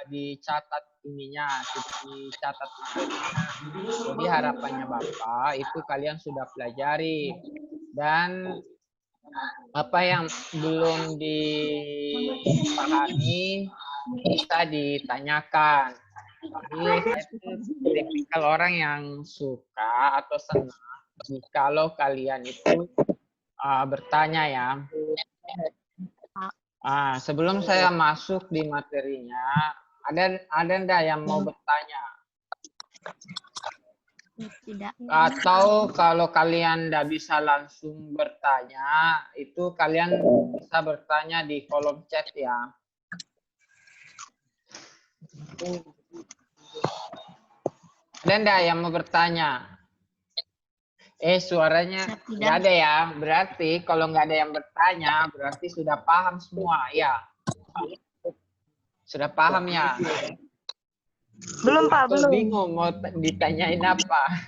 dicatat ininya, sudah dicatat materinya. Jadi harapannya Bapak itu kalian sudah pelajari dan apa yang belum dipahami bisa ditanyakan. Jadi saya tuh tipikal orang yang suka atau senang kalau kalian itu bertanya ya. Sebelum saya masuk di materinya, ada enggak yang mau bertanya? Tidak. Atau kalau kalian enggak bisa langsung bertanya, itu kalian bisa bertanya di kolom chat ya. Ada enggak yang mau bertanya? Suaranya nggak ada ya. Berarti kalau nggak ada yang bertanya, berarti sudah paham semua ya. Sudah paham ya? Belum Pak, Atau belum. bingung mau ditanyain apa?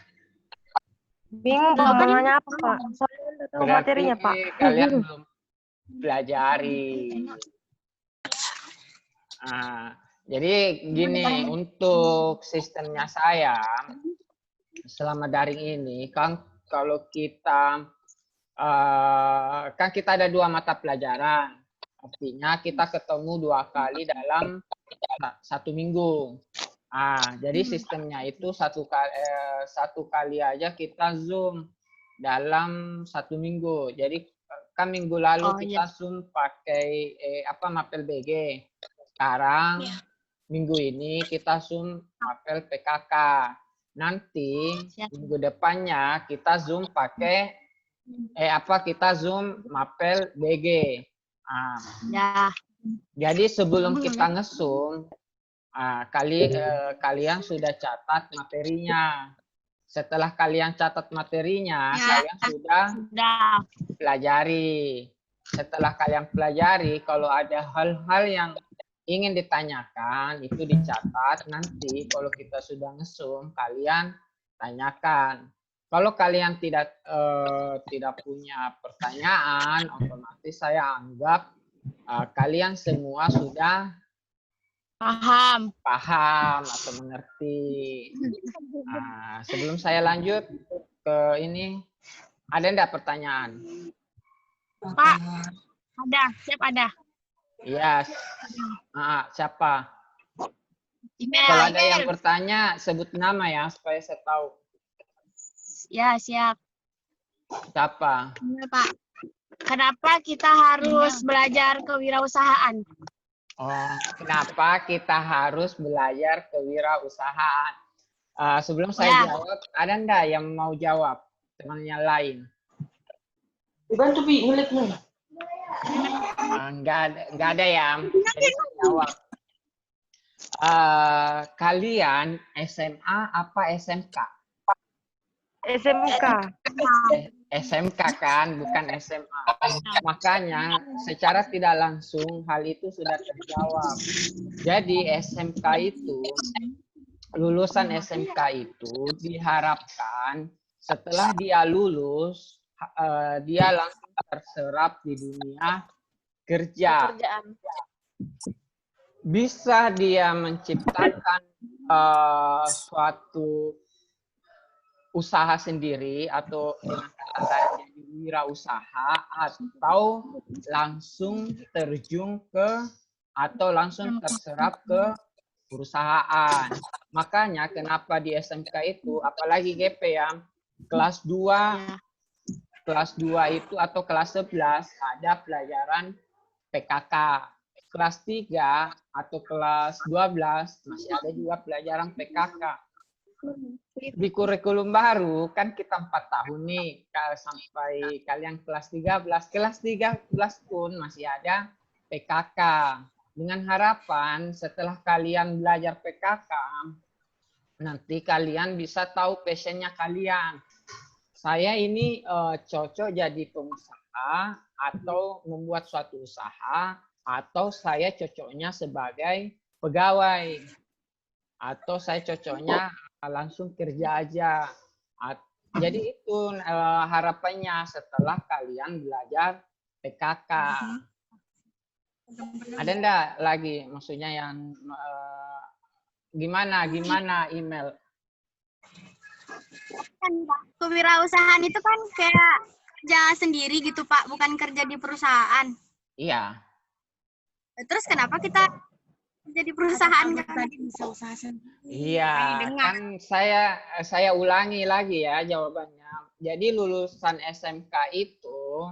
Bingung Pak, mau nanya apa Pak? Soalnya nggak tahu Berarti materinya Pak. kalian belum pelajari. Jadi gini, untuk sistemnya saya selama daring ini kan kalau kita kan kita ada 2 mata pelajaran, artinya kita ketemu 2 kali dalam 1 minggu. Jadi sistemnya itu satu kali aja kita Zoom dalam 1 minggu. Jadi kan minggu lalu kita Zoom pakai Mapel BG. Sekarang minggu ini kita Zoom Mapel PKK. Nanti minggu depannya kita Zoom pakai kita Zoom Mapel BG. Jadi sebelum kita nge-Zoom, kalian sudah catat materinya. Setelah kalian catat materinya, kalian sudah pelajari. Setelah kalian pelajari, kalau ada hal-hal yang ingin ditanyakan, itu dicatat. Nanti kalau kita sudah nge-Zoom, kalian tanyakan. Kalau kalian tidak punya pertanyaan, otomatis saya anggap kalian semua sudah paham atau mengerti. Sebelum saya lanjut ke ini, ada enggak pertanyaan? Pak, ada, siap ada. Iya, siapa? Email. Kalau ada yang bertanya, sebut nama ya, supaya saya tahu. Ya, siap. Siapa? Iya, Pak. Kenapa kita harus belajar kewirausahaan? Kenapa kita harus belajar kewirausahaan? Sebelum saya jawab, ada enggak yang mau jawab? Temannya lain. Dibantu Bi, ngulik nih. Enggak ada ya. Jadi saya jawab. Kalian SMA apa SMK? SMK. SMK kan, bukan SMA. Makanya secara tidak langsung hal itu sudah terjawab. Jadi SMK itu, lulusan SMK itu diharapkan setelah dia lulus, dia langsung terserap di dunia kerja. Bisa dia menciptakan suatu usaha sendiri atau dengan kata lain jadi wirausaha, atau langsung terjun ke atau langsung terserap ke perusahaan. Makanya kenapa di SMK itu, apalagi GP ya, kelas 2 itu atau kelas 11 ada pelajaran PKK. Kelas 3 atau kelas 12 masih ada juga pelajaran PKK. Di kurikulum baru kan kita 4 tahun nih sampai kalian kelas 13. Kelas 13 pun masih ada PKK. Dengan harapan setelah kalian belajar PKK, nanti kalian bisa tahu passionnya kalian. Saya ini cocok jadi pengusaha atau membuat suatu usaha, atau saya cocoknya sebagai pegawai, atau saya cocoknya langsung kerja aja. Jadi itu harapannya setelah kalian belajar PKK. Ada enggak lagi maksudnya yang gimana email? Kan Pak, kewirausahaan itu kan kayak kerja sendiri gitu Pak, bukan kerja di perusahaan. Iya. Terus kenapa kita kerja di perusahaan? Iya, dengar. kan saya ulangi lagi ya jawabannya. Jadi lulusan SMK itu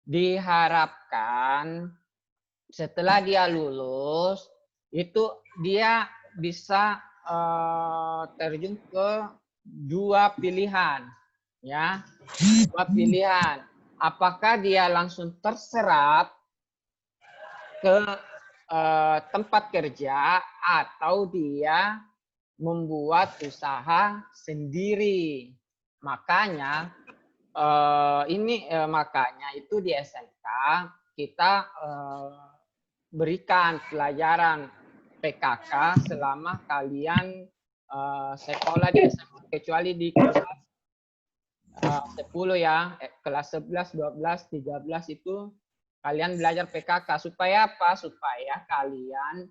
diharapkan setelah dia lulus itu dia bisa terjun ke dua pilihan, ya, dua pilihan. Apakah dia langsung terserap ke tempat kerja atau dia membuat usaha sendiri. Makanya makanya itu di SMK kita berikan pelajaran PKK selama kalian sekolah di SMK, kecuali di kelas 10 ya, kelas 11, 12, 13 itu kalian belajar PKK. Supaya apa? Supaya kalian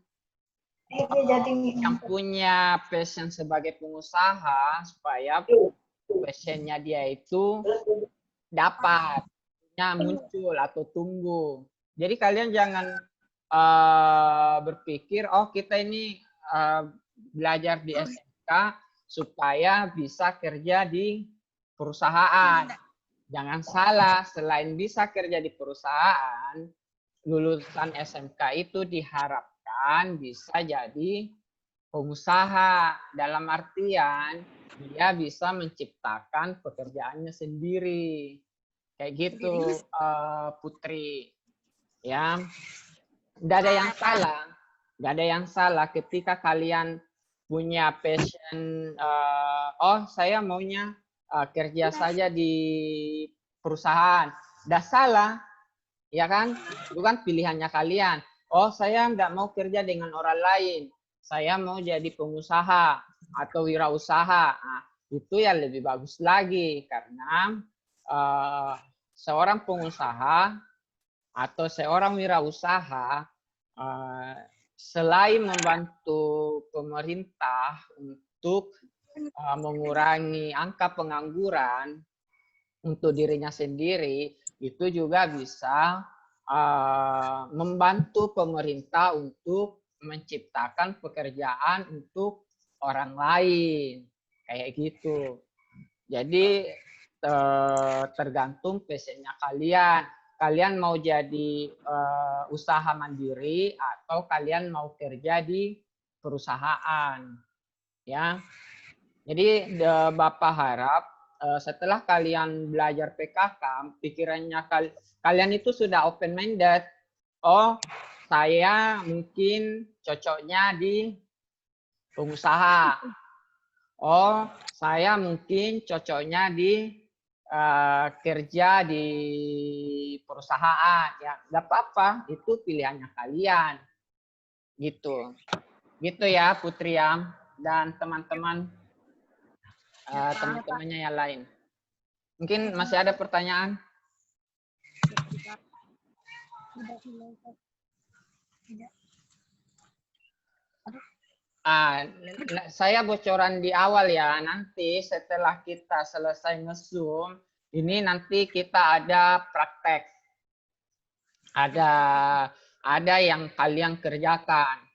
yang punya passion sebagai pengusaha, supaya passionnya dia itu dapat muncul atau tumbuh. Jadi kalian jangan berpikir, oh kita ini belajar di SMK supaya bisa kerja di perusahaan. Jangan salah, selain bisa kerja di perusahaan, lulusan SMK itu diharapkan bisa jadi pengusaha. Dalam artian dia bisa menciptakan pekerjaannya sendiri. Kayak gitu, Putri. Ya, nggak ada yang salah. Nggak ada yang salah ketika kalian punya passion. Oh, saya maunya kerja saja di perusahaan. Nggak salah, ya kan? Bukan pilihannya kalian. Oh, saya nggak mau kerja dengan orang lain. Saya mau jadi pengusaha atau wirausaha. Nah, itu ya lebih bagus lagi karena seorang pengusaha atau seorang wirausaha selain membantu pemerintah untuk mengurangi angka pengangguran untuk dirinya sendiri, itu juga bisa membantu pemerintah untuk menciptakan pekerjaan untuk orang lain, kayak gitu. Jadi tergantung passionnya kalian. Kalian mau jadi usaha mandiri atau kalian mau kerja di perusahaan, ya. Jadi Bapak harap setelah kalian belajar PKK, pikirannya kalian itu sudah open minded. Oh, saya mungkin cocoknya di pengusaha. Oh, saya mungkin cocoknya di kerja di perusahaan. Ya, nggak apa-apa, itu pilihannya kalian. Gitu. Gitu ya, Putri ya, dan teman-teman teman-temannya yang lain. Mungkin masih ada pertanyaan? Saya bocoran di awal ya, nanti setelah kita selesai nge-Zoom, ini nanti kita ada praktek. Ada yang kalian kerjakan.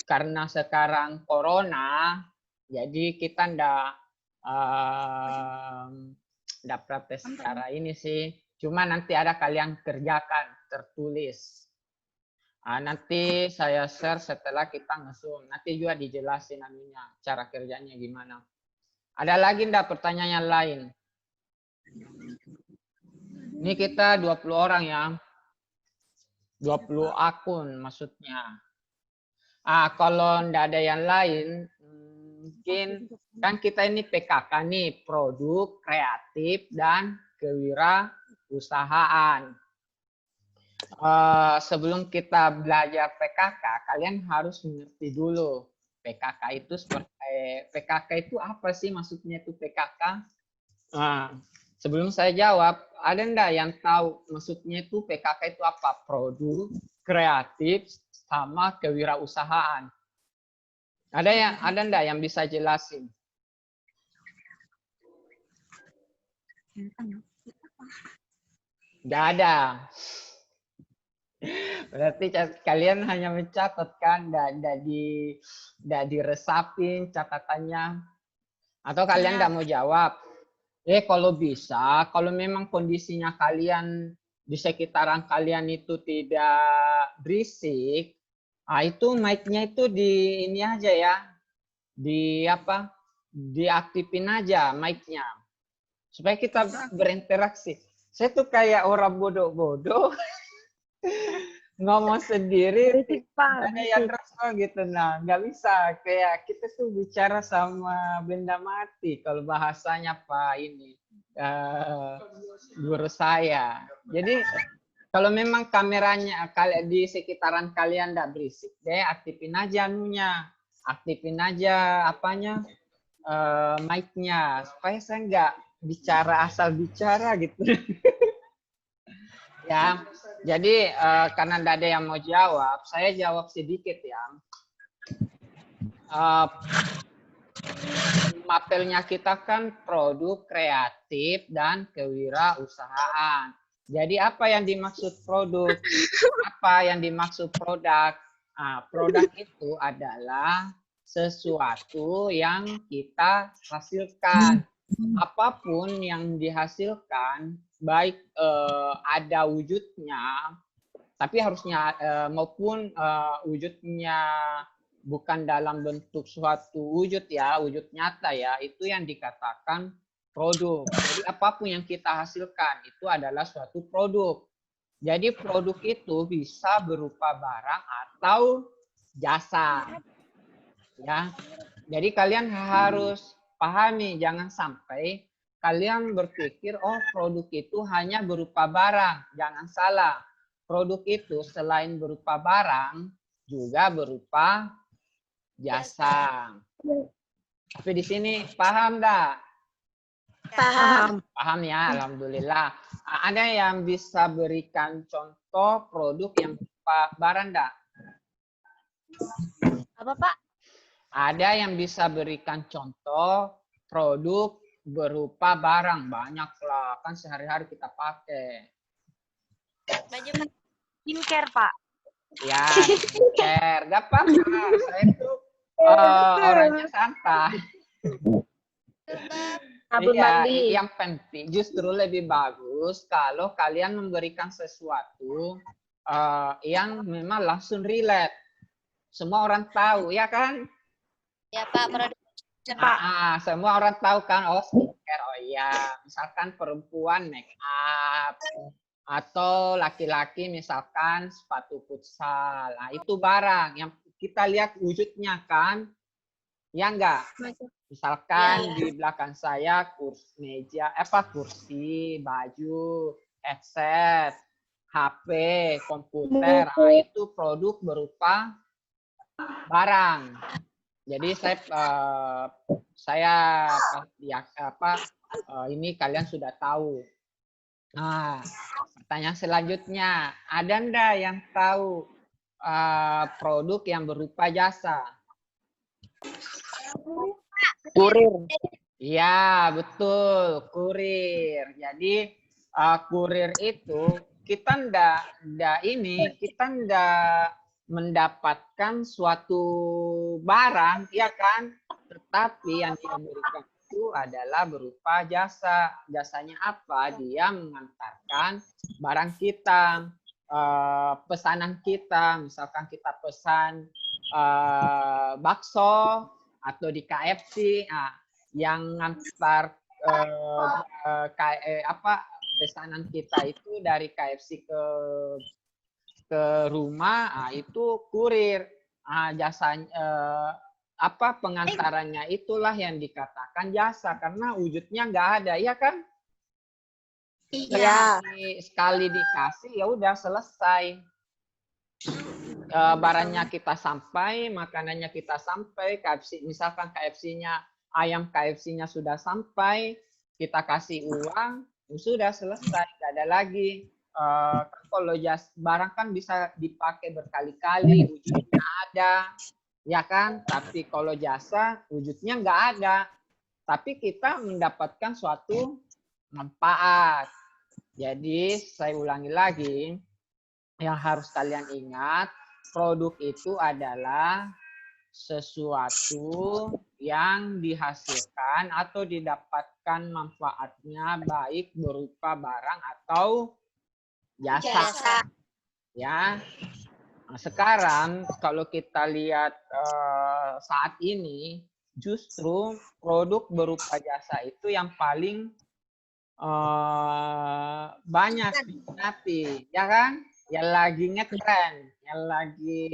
Karena sekarang corona, jadi kita ndak praktek secara ini sih. Cuma nanti ada kalian kerjakan tertulis. Nanti saya share setelah kita nge-Zoom. Nanti juga dijelasin anunya, cara kerjanya gimana. Ada lagi ndak pertanyaan yang lain? Ini kita 20 orang ya. 20 akun maksudnya. Kalau ndak ada yang lain, mungkin kan kita ini PKK nih, produk kreatif dan kewirausahaan. Sebelum kita belajar PKK, kalian harus mengerti dulu PKK itu seperti PKK itu apa sih, maksudnya itu PKK? Sebelum saya jawab, ada enggak yang tahu maksudnya itu PKK itu apa? Produk kreatif sama kewirausahaan. Ada enggak yang bisa jelasin? Nggak ada. Berarti kalian hanya mencatat kan, nggak diresapin catatannya. Atau kalian nggak mau jawab? Kalau bisa, kalau memang kondisinya kalian di sekitaran kalian itu tidak berisik, itu mic-nya itu di ini aja ya, diaktifin aja mic-nya supaya kita berinteraksi. Saya tuh kayak orang bodoh-bodoh ngomong sendiri, Berisik, Pak. ada yang Berisik. rasa gitu. Nah, nggak bisa. Kayak kita tuh bicara sama benda mati kalau bahasanya Pak ini guru saya. Jadi kalau memang kameranya di sekitaran kalian nggak berisik, deh aktifin aja anunya, aktifin aja mic-nya supaya saya nggak bicara asal bicara gitu. Ya, jadi karena tidak ada yang mau jawab, saya jawab sedikit ya. Mapelnya kita kan produk kreatif dan kewirausahaan. Jadi apa yang dimaksud produk? Apa yang dimaksud produk? Produk itu adalah sesuatu yang kita hasilkan. Apapun yang dihasilkan, baik ada wujudnya, tapi harusnya maupun wujudnya bukan dalam bentuk suatu wujud ya, wujud nyata ya, itu yang dikatakan produk. Jadi apapun yang kita hasilkan itu adalah suatu produk. Jadi produk itu bisa berupa barang atau jasa. Ya. Jadi kalian harus pahami, jangan sampai kalian berpikir, oh produk itu hanya berupa barang. Jangan salah. Produk itu selain berupa barang, juga berupa jasa. Tapi di sini paham enggak? Paham. Paham ya, alhamdulillah. Ada yang bisa berikan contoh produk yang berupa barang enggak? Apa, Pak? Ada yang bisa berikan contoh produk berupa barang. Banyak lah, kan sehari-hari kita pakai. Baju Skincare, Pak. Ya, skincare. Gak apa-apa, saya tuh orangnya santai. Sabun Iya, mandi. yang penting justru lebih bagus kalau kalian memberikan sesuatu yang memang langsung relate. Semua orang tahu, ya kan? ya Pak, produk Semua orang tahu kan, oh skincare, oh iya. Misalkan perempuan make up, atau laki-laki misalkan sepatu futsal. Nah, itu barang yang kita lihat wujudnya kan, ya enggak? Misalkan di belakang saya kursi, kursi, baju, headset, HP, komputer, itu produk berupa barang. Jadi ini kalian sudah tahu. Nah, pertanyaan selanjutnya, ada enggak yang tahu produk yang berupa jasa? Kurir. Iya, betul, kurir. Jadi kurir itu kita ndak mendapatkan suatu barang, ya kan? Tetapi yang dia berikan itu adalah berupa jasa. Jasanya apa? Dia mengantarkan barang kita, pesanan kita. Misalkan kita pesan bakso atau di KFC, yang ngantar pesanan kita itu dari KFC ke rumah, itu kurir. Jasanya pengantarannya itulah yang dikatakan jasa karena wujudnya nggak ada, ya kan? Iya. Sekali dikasih ya udah selesai. Barangnya kita sampai, makanannya kita sampai, KFC misalkan ayam KFC-nya sudah sampai, kita kasih uang, sudah selesai, nggak ada lagi kalau barang kan bisa dipakai berkali-kali, wujudnya ada, ya kan? Tapi kalau jasa wujudnya nggak ada, tapi kita mendapatkan suatu manfaat. Jadi saya ulangi lagi, yang harus kalian ingat, produk itu adalah sesuatu yang dihasilkan atau didapatkan manfaatnya baik berupa barang atau jasa. Ya. Nah, sekarang kalau kita lihat saat ini justru produk berupa jasa itu yang paling banyak diminati, ya kan? Yang lagi ngetren, yang lagi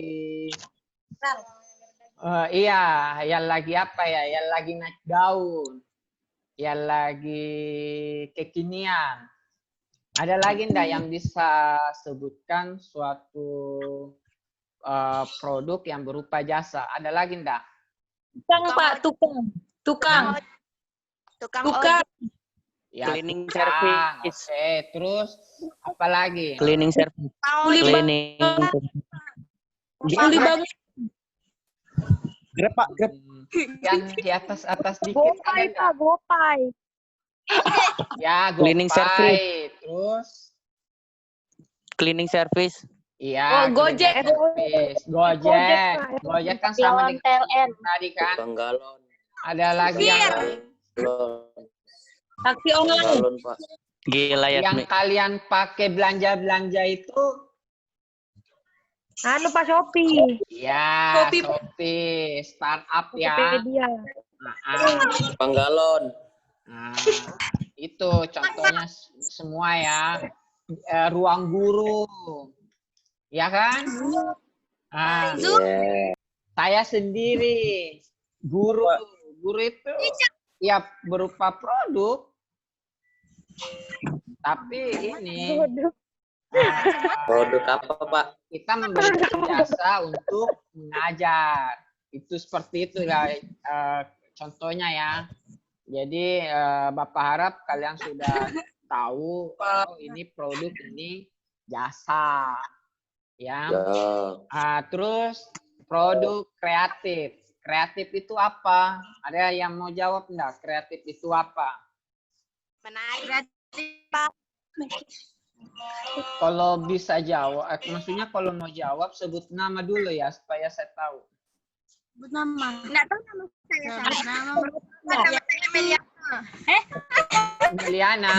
iya, yang lagi apa ya? Yang lagi naik daun, yang lagi kekinian. Ada lagi enggak yang bisa sebutkan suatu produk yang berupa jasa? Ada lagi enggak? Tukang, Pak, tukang. Tukang. Tukang. Ya, Cleaning tukang. service. Oke, terus apa lagi? Cleaning service. Cleaning. Kuli banget. Grab, Pak, Grab. Yang di atas dikit ada Gopai, enggak? Pak, gopai. Ya, Cleaning GoPay. service. Terus Cleaning service. iya, Oh, Gojek. cleaning service. Gojek. Pak. Gojek kan sama Jalan dengan PLN. tadi kan. Tukang galon. Ada lagi yang lain. Taksi online. Galon, Pak. Gila ya, Yang kalian pakai belanja-belanja itu Anu, Pak, Shopee. ya Shopee. Shopee, startup ya. Tokopedia. Nah, Tukang galon. nah, itu contohnya semua ya. Ruang guru. Ya kan? Nah, saya sendiri guru. Guru itu ya berupa produk. Tapi ini Produk apa, Pak? kita memberikan jasa untuk mengajar. Itu seperti itu ya contohnya ya. Jadi Bapak harap kalian sudah tahu oh, ini produk, ini jasa. Ya. Terus produk kreatif. Kreatif itu apa? Ada yang mau jawab enggak? Kreatif itu apa? Menarik. Kalau bisa jawab, maksudnya kalau mau jawab sebut nama dulu ya supaya saya tahu. Sebut nama. Enggak tahu nama saya. Nama saya Meliana. Meliana.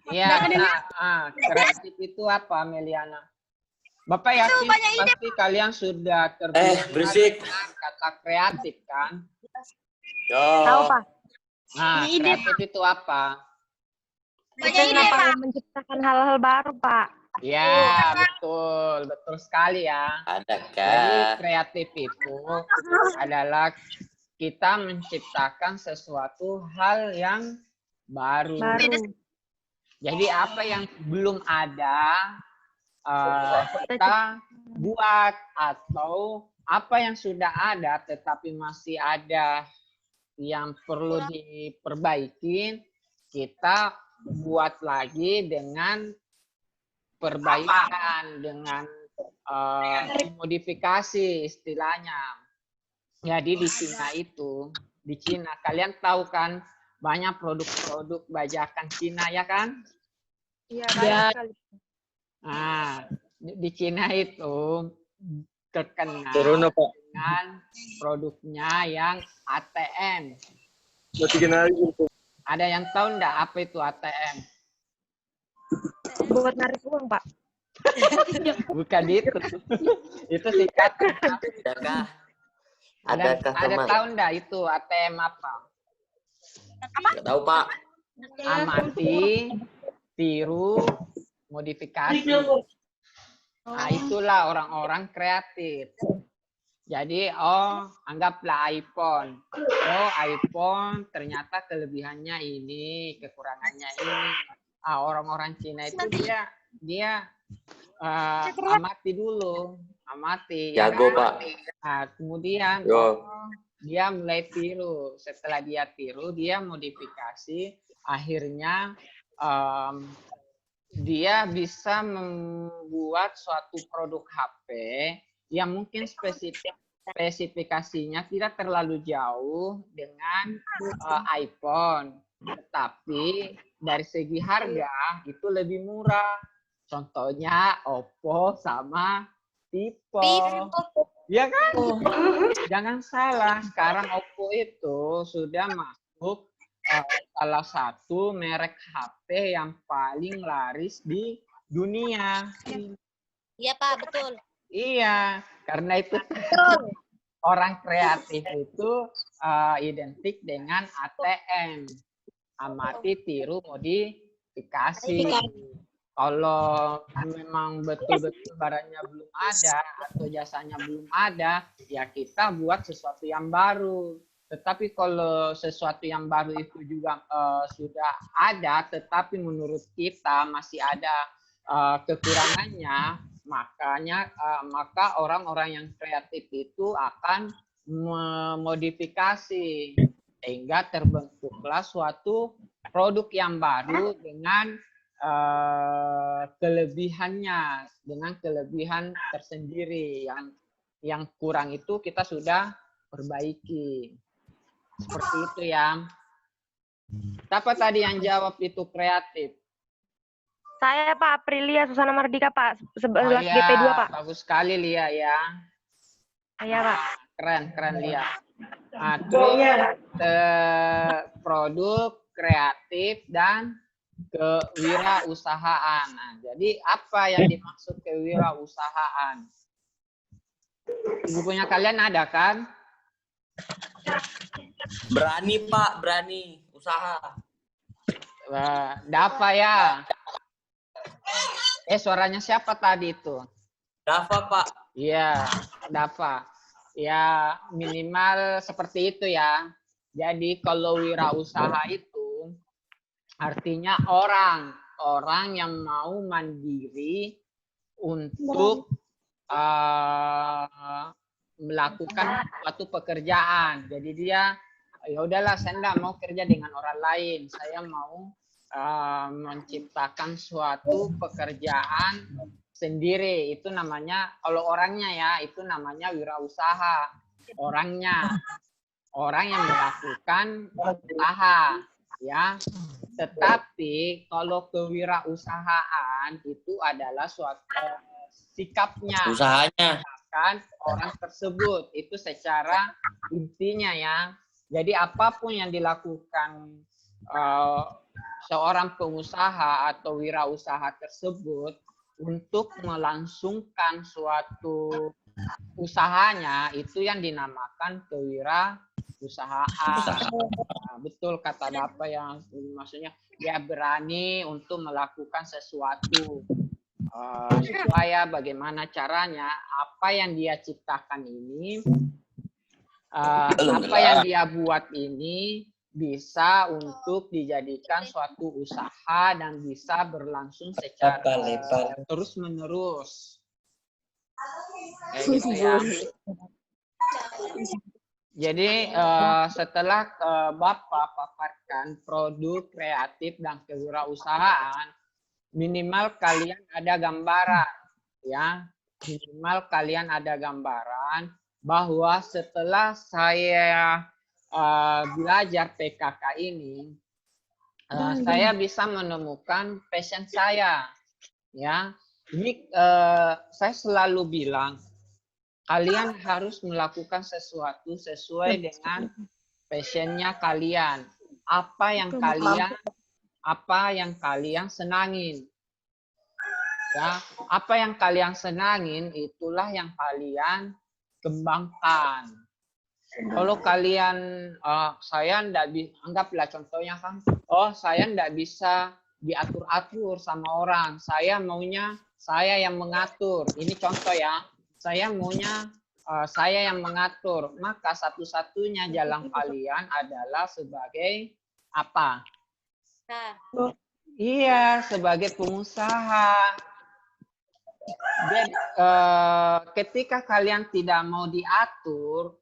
Ya, kreatif itu apa, Meliana? Bapak yakin pasti kalian sudah terbiasa berisik. dengan kata kreatif kan? Tahu, Pak. Nah, kreatif itu apa? Kita kenapa menciptakan hal-hal baru, Pak? Ya, betul. Betul sekali ya. Jadi Adakah? kreatif itu adalah kita menciptakan sesuatu hal yang baru. Jadi apa yang belum ada kita buat, atau apa yang sudah ada tetapi masih ada yang perlu diperbaiki, kita buat lagi dengan perbaikan, dengan modifikasi istilahnya. Jadi di Cina kalian tahu kan banyak produk-produk bajakan Cina ya kan? Iya, banyak sekali. Nah, di Cina itu terkenal Pak. dengan produknya yang ATM. Ada yang tahu enggak apa itu ATM? Buat narik uang, Pak. Bukan itu. Itu singkatan. Adakah? Ada teman? tahu enggak itu ATM apa? Nggak tahu, Pak. Amati, tiru, modifikasi. Nah, itulah orang-orang kreatif. Jadi, anggaplah iPhone. Oh, iPhone ternyata kelebihannya ini, kekurangannya ini. Orang-orang Cina itu dia amati dulu. Amati. Jago, ya, Pak. Nah, kemudian dia mulai tiru. Setelah dia tiru, dia modifikasi. Akhirnya dia bisa membuat suatu produk HP yang mungkin spesifikasinya tidak terlalu jauh dengan iPhone, tetapi dari segi harga itu lebih murah. Contohnya Oppo sama Vivo. Ya kan? Jangan salah, sekarang Oppo itu sudah masuk salah satu merek HP yang paling laris di dunia. Iya Pak, betul. Iya, karena itu orang kreatif itu identik dengan ATM. Amati, tiru, modifikasi. Kalau memang betul-betul barangnya belum ada atau jasanya belum ada, ya kita buat sesuatu yang baru. Tetapi kalau sesuatu yang baru itu juga sudah ada, tetapi menurut kita masih ada kekurangannya, maka orang-orang yang kreatif itu akan memodifikasi sehingga terbentuklah suatu produk yang baru dengan kelebihannya, dengan kelebihan tersendiri. Yang kurang itu kita sudah perbaiki. Seperti itu ya. Siapa tadi yang jawab itu kreatif? Saya Pak Aprilia Susana Mardika Pak, 11 iya, GP2 Pak. Bagus sekali Lia ya. Iya Pak. Keren Lia. Nah, terus produk kreatif dan kewirausahaan. Nah, jadi apa yang dimaksud kewirausahaan? Bukunya kalian ada kan? Berani Pak, berani usaha. Dava ya. Suaranya siapa tadi itu? Dava Pak. Iya, Dava. Ya minimal seperti itu ya. Jadi kalau wirausaha itu artinya orang yang mau mandiri untuk melakukan suatu pekerjaan. Jadi dia ya udahlah, saya enggak mau kerja dengan orang lain. Saya mau menciptakan suatu pekerjaan sendiri. Itu namanya, kalau orangnya ya, itu namanya wirausaha. Orangnya, orang yang melakukan usaha, ya. Tetapi kalau kewirausahaan itu adalah suatu sikapnya, Usahanya. kan orang tersebut itu secara intinya ya. Jadi apapun yang dilakukan seorang pengusaha atau wirausaha tersebut untuk melangsungkan suatu usahanya, itu yang dinamakan kewirausahaan. Nah, betul kata Dapa yang maksudnya dia berani untuk melakukan sesuatu. Supaya bagaimana caranya apa yang dia ciptakan ini, apa yang dia buat ini bisa untuk dijadikan suatu usaha dan bisa berlangsung secara terus menerus. Kayak gitu ya. Jadi setelah Bapak paparkan produk kreatif dan kewirausahaan, minimal kalian ada gambaran ya, minimal kalian ada gambaran bahwa setelah saya belajar PKK ini, saya bisa menemukan passion saya ya. Ini saya selalu bilang kalian harus melakukan sesuatu sesuai dengan passionnya kalian. Apa yang kalian senangin. Ya, apa yang kalian senangin itulah yang kalian kembangkan. Kalau kalian saya ndak anggaplah contohnya kan, saya ndak bisa diatur-atur sama orang. Saya maunya saya yang mengatur. Ini contoh ya. Saya maunya saya yang mengatur. Maka satu-satunya jalan kalian adalah sebagai apa? Iya, sebagai pengusaha. Jadi, ketika kalian tidak mau diatur,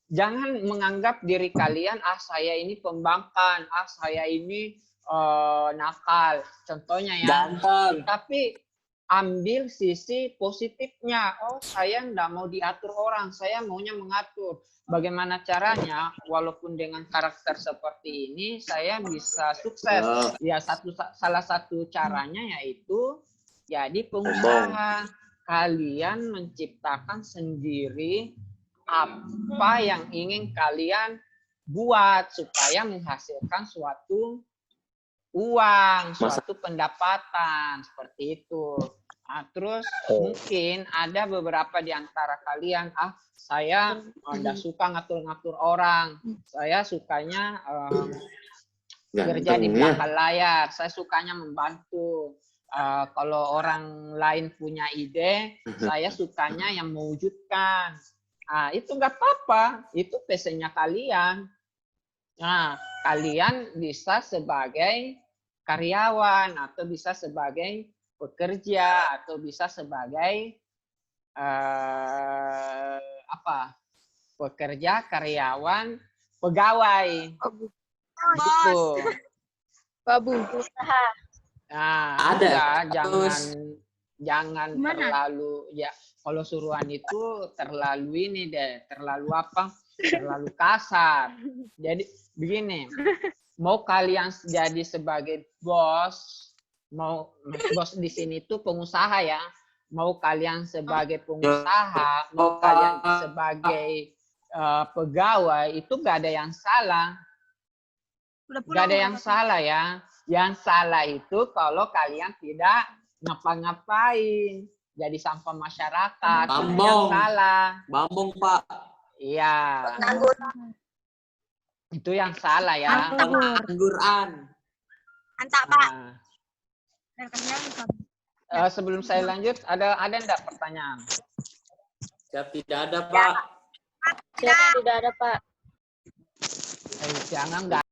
jangan menganggap diri kalian, saya ini pembangkang, saya ini nakal. Contohnya ya. Ganteng. Tapi ambil sisi positifnya. Oh, saya nggak mau diatur orang, saya maunya mengatur. Bagaimana caranya? Walaupun dengan karakter seperti ini, saya bisa sukses. Ya, salah satu caranya yaitu jadi pengusaha. Kalian menciptakan sendiri apa yang ingin kalian buat supaya menghasilkan suatu uang, suatu pendapatan, seperti itu. Nah, terus mungkin ada beberapa di antara kalian, saya nggak suka ngatur-ngatur orang, saya sukanya kerja di belakang layar, saya sukanya membantu. Kalau orang lain punya ide, saya sukanya yang mewujudkan. Itu nggak apa-apa, itu passionnya kalian. Nah, kalian bisa sebagai karyawan atau bisa sebagai pekerja atau bisa sebagai pekerja, karyawan, pegawai. Gitu. Usaha. Nah, Ada. jangan terlalu ya. Kalau suruhan itu terlalu ini deh, terlalu terlalu kasar. Jadi begini, mau kalian jadi sebagai bos, mau bos di sini tuh pengusaha ya, mau kalian sebagai pengusaha, mau kalian sebagai pegawai, itu gak ada yang salah. Gak ada yang salah ya. Yang salah itu kalau kalian tidak ngapa-ngapain. Jadi sampah masyarakat. Yang salah. Bambong, Pak. Iya. Itu yang salah ya. Pengangguran. Antak, Pak. Sebelum saya lanjut, ada enggak pertanyaan? Siap, tidak ada, Pak. Siapa tidak ada, Pak? Jangan enggak.